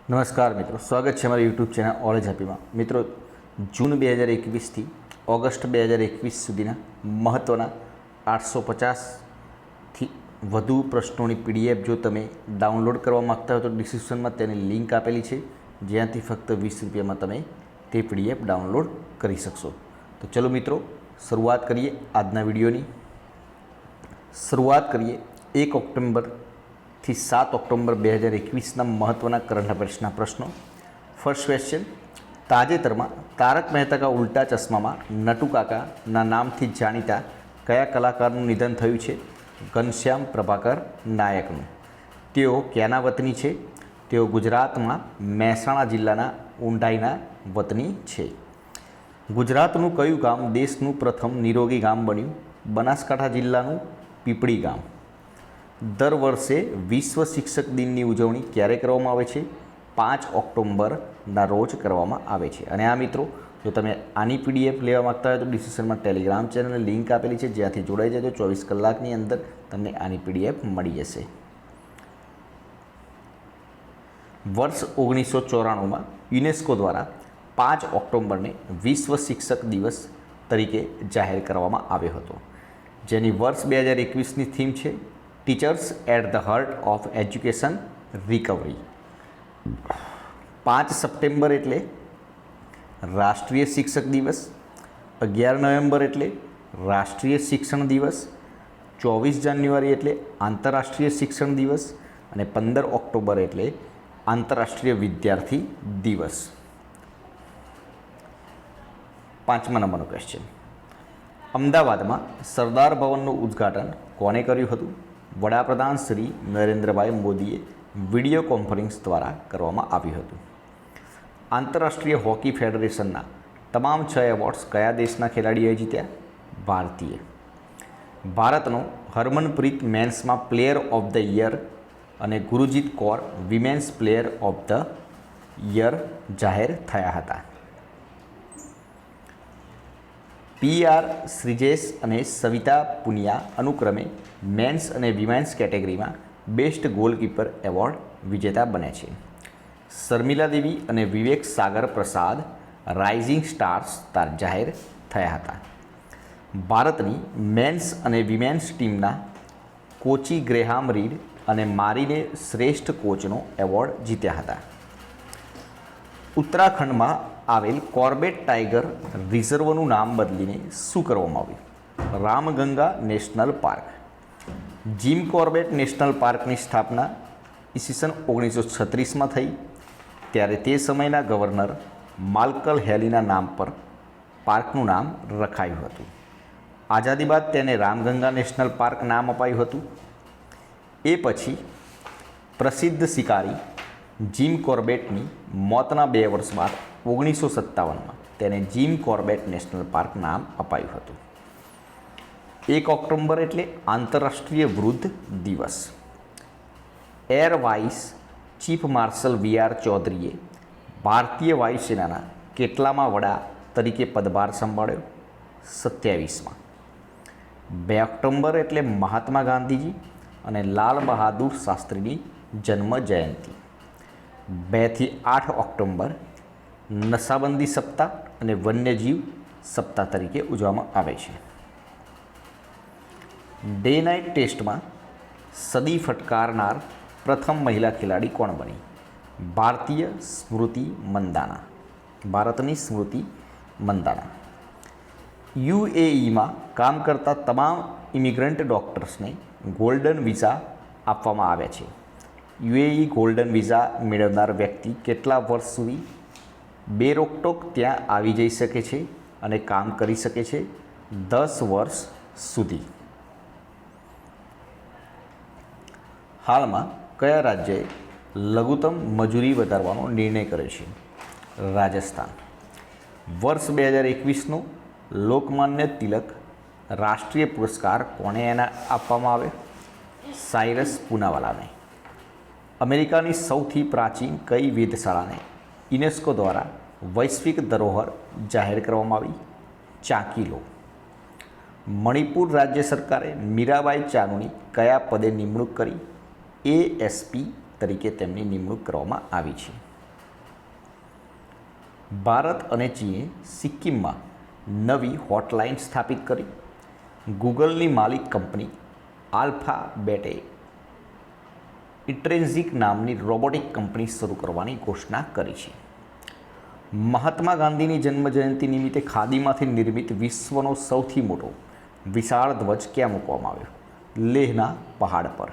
નમસ્કાર મિત્રો, સ્વાગત છે અમારી યુટ્યુબ ચેનલ ઓલેજ હેપીમાં. મિત્રો, જૂન 2021થી ઓગસ્ટ 2021 સુધીના મહત્ત્વના 850થી વધુ પ્રશ્નોની પીડીએફ જો તમે ડાઉનલોડ કરવા માગતા હો તો ડિસ્ક્રિપ્શનમાં તેની લિંક આપેલી છે, જ્યાંથી ફક્ત 20 રૂપિયામાં તમે તે પીડીએફ ડાઉનલોડ કરી શકશો. તો ચલો મિત્રો, શરૂઆત કરીએ આજના વિડીયોની. શરૂઆત કરીએ 1 ઓક્ટોબરથી 7 ઓક્ટોબર 2021ના મહત્ત્વના કરંટ અફેર્સના પ્રશ્નો. ફર્સ્ટ ક્વેશ્ચન, તાજેતરમાં તારક મહેતા કા ઉલ્ટા ચશ્મામાં નટુ કાકાના નામથી જાણીતા કયા કલાકારનું નિધન થયું છે? ઘનશ્યામ પ્રભાકર નાયકનું. તેઓ ક્યાંના વતની છે? તેઓ ગુજરાતમાં મહેસાણા જિલ્લાના ઉંડાઈના વતની છે. ગુજરાતનું કયું ગામ દેશનું પ્રથમ નિરોગી ગામ બન્યું? બનાસકાંઠા જિલ્લાનું પીપળી ગામ. દર વર્ષે વિશ્વ શિક્ષક દિનની ઉજવણી ક્યારે કરવામાં આવે છે? 5 ઓક્ટોબરના રોજ કરવામાં આવે છે. અને આ મિત્રો, જો તમે આની પીડીએફ લેવા માગતા હોય તો ડિસ્ક્રિપ્શનમાં ટેલિગ્રામ ચેનલની લિંક આપેલી છે, જ્યાંથી જોડાઈ જજો. 24 કલાકની અંદર તમને આની પીડીએફ મળી જશે. વર્ષ 1994માં યુનેસ્કો દ્વારા 5 ઓક્ટોબરને વિશ્વ શિક્ષક દિવસ તરીકે જાહેર કરવામાં આવ્યો હતો, જેની વર્ષ 2021ની થીમ છે teachers at the heart of education recovery. 5 September એટલે રાષ્ટ્રીય શિક્ષક દિવસ, 11 નવેમ્બર એટલે રાષ્ટ્રીય શિક્ષણ દિવસ, 24 જાન્યુઆરી એટલે આંતરરાષ્ટ્રીય શિક્ષણ દિવસ અને 15 ઓક્ટોબર એટલે આંતરરાષ્ટ્રીય વિદ્યાર્થી દિવસ. 5મા નંબરનો ક્વેશ્ચન, અમદાવાદમાં સરદાર ભવનનું ઉદ્ઘાટન કોણે કર્યું હતું? વડાપ્રધાન શ્રી નરેન્દ્રભાઈ મોદીએ વિડીયો કોન્ફરન્સ દ્વારા કરવામાં આવ્યું હતું. આંતરરાષ્ટ્રીય હોકી ફેડરેશનના તમામ 6 એવોર્ડ્સ કયા દેશના ખેલાડીઓએ જીત્યા? ભારતીય. ભારતનો હરમનપ્રીત મેન્સમાં પ્લેયર ઓફ ધ યર અને Gurjit Kaur women's player of the year જાહેર થયા હતા. PR શ્રીજેશ અને સવિતા પુનિયા અનુક્રમે મેન્સ અને વિમેન્સ કેટેગરીમાં બેસ્ટ ગોલકીપર એવોર્ડ વિજેતા બને છે. શર્મિલા દેવી અને વિવેક સાગર પ્રસાદ રાઇઝિંગ સ્ટાર્સ જાહેર થયા હતા. ભારતની મેન્સ અને વિમેન્સ ટીમના કોચી ગ્રેહામ રીડ અને મારીને શ્રેષ્ઠ કોચનો એવોર્ડ જીત્યા હતા. ઉત્તરાખંડમાં આવેલ કોર્બેટ ટાઈગર રિઝર્વનું નામ બદલીને શું કરવામાં આવ્યું? Ramganga national park. Jim Corbett national પાર્કની સ્થાપના ઈસવીસન 1936માં થઈ, ત્યારે તે સમયના ગવર્નર માલ્કમ હેલીના નામ પર પાર્કનું નામ રખાયું હતું. આઝાદી બાદ તેને રામગંગા નેશનલ પાર્ક નામ અપાયું હતું. એ પછી પ્રસિદ્ધ શિકારી જીમ કોર્બેટની મોતના 2 વર્ષ બાદ 1957માં તેને જીમ કોર્બેટ નેશનલ પાર્ક નામ અપાયું હતું. 1 ઓક્ટોબર એટલે આંતરરાષ્ટ્રીય વૃદ્ધ દિવસ. Air vice chief marshal VR ચૌધરીએ ભારતીય વાયુસેનાના કેટલામાં વડા તરીકે પદભાર સંભાળ્યો? 27માં. 2 ઓક્ટોબર એટલે મહાત્મા ગાંધીજી અને લાલ બહાદુર શાસ્ત્રીની જન્મ જયંતિ. 2 થી 8 ઓક્ટોબર નશાબંધી સપ્તાહ અને વન્યજીવ સપ્તાહ તરીકે ઉજવવામાં આવે છે. ડે નાઇટ ટેસ્ટમાં સદી ફટકારનાર પ્રથમ મહિલા ખેલાડી કોણ બની? ભારતીય સ્મૃતિ મંદાના. ભારતની સ્મૃતિ મંદાના. UAEમાં કામ કરતા તમામ ઇમિગ્રન્ટ ડૉક્ટર્સને ગોલ્ડન વિઝા આપવામાં આવ્યા છે. UAE ગોલ્ડન વિઝા મેળવનાર વ્યક્તિ કેટલા વર્ષ સુધી બેરોકટોક ત્યાં આવી જઈ શકે છે અને કામ કરી શકે છે? 10 વર્ષ સુધી. હાલમાં કયા રાજ્યએ લઘુત્તમ મજૂરી વધારવાનો નિર્ણય કર્યો છે? રાજસ્થાન. વર્ષ 2021નો લોકમાન્ય તિલક રાષ્ટ્રીય પુરસ્કાર કોને આપવામાં આવે? સાયરસ પૂનાવાલાને. અમેરિકાની સૌથી પ્રાચીન કઈ વેધશાળાને યુનેસ્કો દ્વારા વૈશ્વિક ધરોહર જાહેર કરવામાં આવી? ચાંકીલો. મણિપુર રાજ્ય સરકારે મીરાબાઈ ચાનુની કયા પદે નિમણૂક કરી? ASP તરીકે તેમની નિમણૂક કરવામાં આવી છે. ભારત અને ચીને સિક્કિમમાં નવી હોટલાઇન સ્થાપિત કરી. ગૂગલની માલિક કંપની આલ્ફાબેટે ઇન્ટ્રિન્ઝિક નામની રોબોટિક કંપની શરૂ કરવાની ઘોષણા કરી છે. મહાત્મા ગાંધીની જન્મજયંતિ નિમિત્તે ખાદીમાંથી નિર્મિત વિશ્વનો સૌથી મોટો વિશાળ ધ્વજ ક્યાં મૂકવામાં આવ્યો? લેહના પહાડ પર.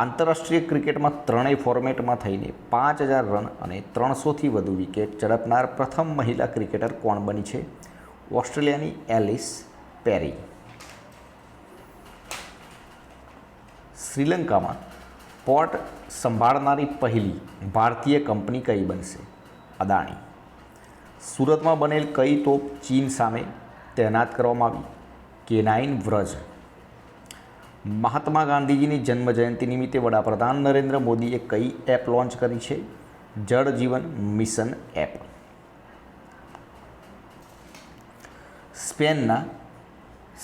આંતરરાષ્ટ્રીય ક્રિકેટમાં ત્રણેય ફોર્મેટમાં થઈને 5000 રન અને 300થી વધુ વિકેટ ઝડપનાર પ્રથમ મહિલા ક્રિકેટર કોણ બની છે? ઓસ્ટ્રેલિયાની એલિસ પેરી. શ્રીલંકામાં પોર્ટ સંભાળનારી પહેલી ભારતીય કંપની કઈ બનશે? અદાણી. સુરતમાં બનેલ કઈ તોપ ચીન સામે તૈનાત કરવામાં આવી? K9 વ્રજ. મહાત્મા ગાંધીજીની જન્મજયંતિ નિમિત્તે વડાપ્રધાન નરેન્દ્ર મોદીએ કઈ એપ લોન્ચ કરી છે? જળ જીવન મિશન એપ. સ્પેનના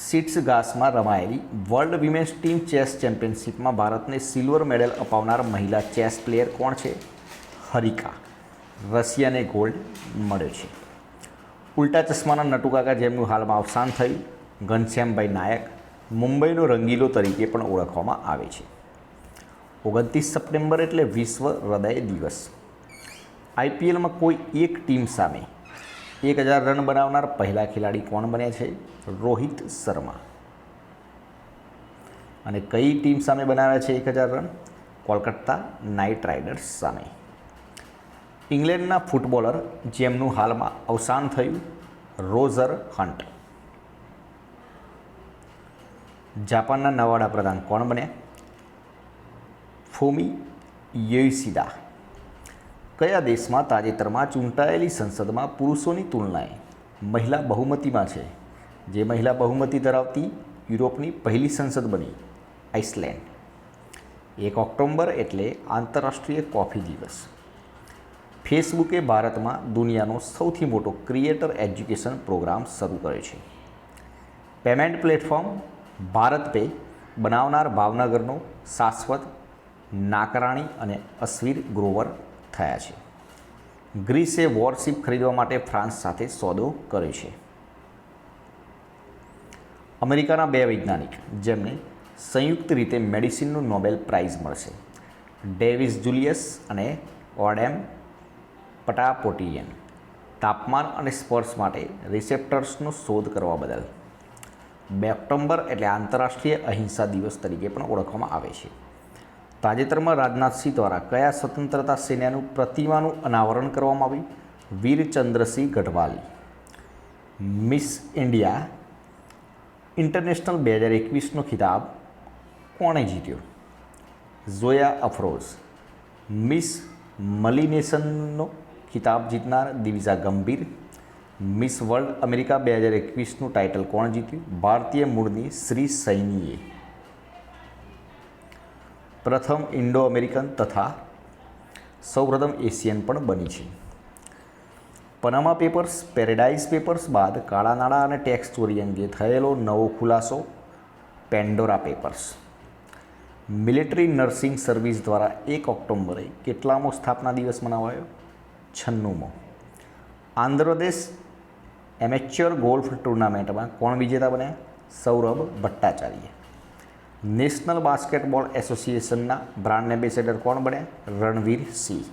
સિટ્સગાસમાં રમાયેલી વર્લ્ડ વિમેન્સ ટીમ ચેસ ચેમ્પિયનશિપમાં ભારતને સિલ્વર મેડલ અપાવનાર મહિલા ચેસ પ્લેયર કોણ છે? હરિકા. રશિયાને ગોલ્ડ મળ્યો છે. ઉલ્ટા ચશ્માના નટુકાકા જેમનું હાલમાં અવસાન થયું, ઘનશ્યામભાઈ નાયક મુંબઈનો રંગીલો તરીકે પણ ઓળખવામાં આવે છે. 29 સપ્ટેમ્બર એટલે વિશ્વ હૃદય દિવસ. આઈપીએલમાં કોઈ એક ટીમ સામે 1000 રન બનાવનાર પહેલા ખેલાડી કોણ બન્યા છે? રોહિત શર્મા. અને કઈ ટીમ સામે બનાવ્યા છે 1000 રન? કોલકાતા નાઇટ રાઇડર્સ સામે. ઇંગ્લેન્ડના ફૂટબોલર જેમનું હાલમાં અવસાન થયું, રોજર હન્ટ. જાપાનના નવા વડાપ્રધાન કોણ બન્યા? ફૂમી યોશિદા. કયા દેશમાં તાજેતરમાં ચૂંટાયેલી સંસદમાં પુરુષોની તુલનાએ મહિલા બહુમતીમાં છે? જે મહિલા બહુમતી ધરાવતી યુરોપની પહેલી સંસદ બની? આઇસલેન્ડ. 1 ઓક્ટોબર એટલે આંતરરાષ્ટ્રીય કોફી દિવસ. ફેસબુકે ભારતમાં દુનિયાનો સૌથી મોટો ક્રિએટર એજ્યુકેશન પ્રોગ્રામ શરૂ કર્યો છે. પેમેન્ટ પ્લેટફોર્મ ભારત પે બનાવનાર ભાવનગરનો શાશ્વત નાકરાણી અને અશ્વીર ગ્રોવર થયા છે. ગ્રીસે વોરશિપ ખરીદવા માટે ફ્રાન્સ સાથે સોદો કર્યો છે. અમેરિકાના 2 વૈજ્ઞાનિક જેમને સંયુક્ત રીતે મેડિસિનનો નોબેલ પ્રાઇઝ મળશે, ડેવિસ જુલિયસ અને ઓડેમ પટાપોટિયન, તાપમાન અને સ્પર્શ માટે રિસેપ્ટર્સનો શોધ કરવા બદલ. 2 ઓક્ટોબર એટલે આંતરરાષ્ટ્રીય અહિંસા દિવસ તરીકે પણ ઓળખવામાં આવે છે. તાજેતરમાં રાજનાથસિંહ દ્વારા કયા સ્વતંત્રતા સેનાનું પ્રતિમાનું અનાવરણ કરવામાં આવ્યું? વીરચંદ્રસિંહ ગઢવાલી. મિસ ઇન્ડિયા ઇન્ટરનેશનલ 2021નો ખિતાબ કોણે જીત્યો? ઝોયા અફરોઝ. મિસ મલિનેશનનો ખિતાબ જીતનાર દિવિજા ગંભીર. મિસ વર્લ્ડ અમેરિકા 2021નું ટાઇટલ કોણ જીત્યું? ભારતીય મૂળની શ્રી સૈનીએ. પ્રથમ ઇન્ડો અમેરિકન તથા સૌપ્રથમ એશિયન પણ બની છે. પનામા પેપર્સ, પેરેડાઇઝ પેપર્સ બાદ કાળા નાણાં અને ટેક્સ ચોરી અંગે થયેલો નવો ખુલાસો, પેન્ડોરા પેપર્સ. મિલિટરી નર્સિંગ સર્વિસ દ્વારા 1 ઓક્ટોબરે કેટલામો સ્થાપના દિવસ મનાવાયો? 96મો. આંધ્રપ્રદેશ એમેચ્યોર ગોલ્ફ ટુર્નામેન્ટમાં કોણ વિજેતા બન્યા? સૌરભ ભટ્ટાચાર્ય. નેશનલ બાસ્કેટબોલ એસોસિએશનના બ્રાન્ડ એમ્બેસેડર કોણ બન્યા? રણવીર સિંહ.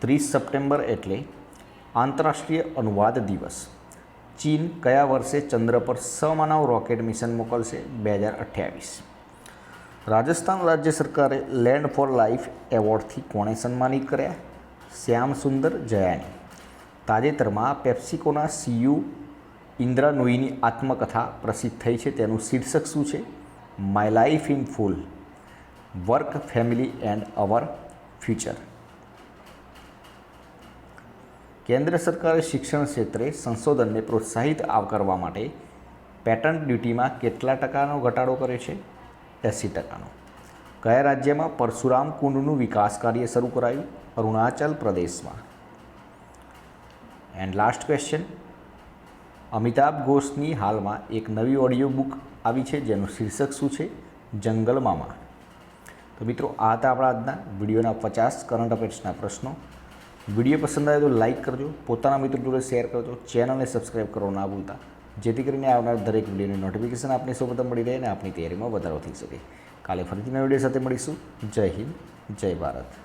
30 સપ્ટેમ્બર એટલે આંતરરાષ્ટ્રીય અનુવાદ દિવસ. ચીન કયા વર્ષે ચંદ્ર પર સમાનવ રોકેટ મિશન મોકલશે? 2028. રાજસ્થાન રાજ્ય સરકારે લેન્ડ ફોર લાઈફ એવોર્ડથી કોણે સન્માનિત કર્યા? શ્યામ સુંદર જયાની. તાજેતરમાં પેપ્સિકોના સીયુ ઇન્દ્રા નુઈની આત્મકથા પ્રસિદ્ધ થઈ છે, તેનું શીર્ષક શું છે? My life in full, work, family and hour future. કેન્દ્ર સરકારે શિક્ષણ ક્ષેત્રે સંશોધનને પ્રોત્સાહિત કરવા માટે પેટન્ટ ડ્યુટીમાં કેટલા ટકાનો ઘટાડો કર્યો છે? 80%. કયા રાજ્યમાં પરશુરામ કુંડનું વિકાસ કાર્ય શરૂ કરાયું? અરુણાચલ પ્રદેશમાં. એન્ડ લાસ્ટ ક્વેશ્ચન, અમિતાભ ઘોષની હાલમાં એક નવી ઓડિયો બુક આવી છે જેનું શીર્ષક શું છે? જંગલ મામા. તો તો મિત્રો આ હતા આપણા આજના વિડીયોના 50 કરંટ અફેર્સના પ્રશ્નો. વિડીયો પસંદ આવે તો લાઇક કરજો, પોતાના મિત્રો જોડે શેર કરજો, ચેનલને સબસ્ક્રાઈબ કરવાનું ના ભૂલતા, જેથી કરીને આવનાર દરેક વિડીયોની નોટિફિકેશન આપને સૌપ્રથમ મળી રહે અને આપણી તૈયારીમાં વધારો થઈ શકે. કાલે ફરીથી નવા વિડીયો સાથે મળીશું. જય હિન્દ, જય ભારત.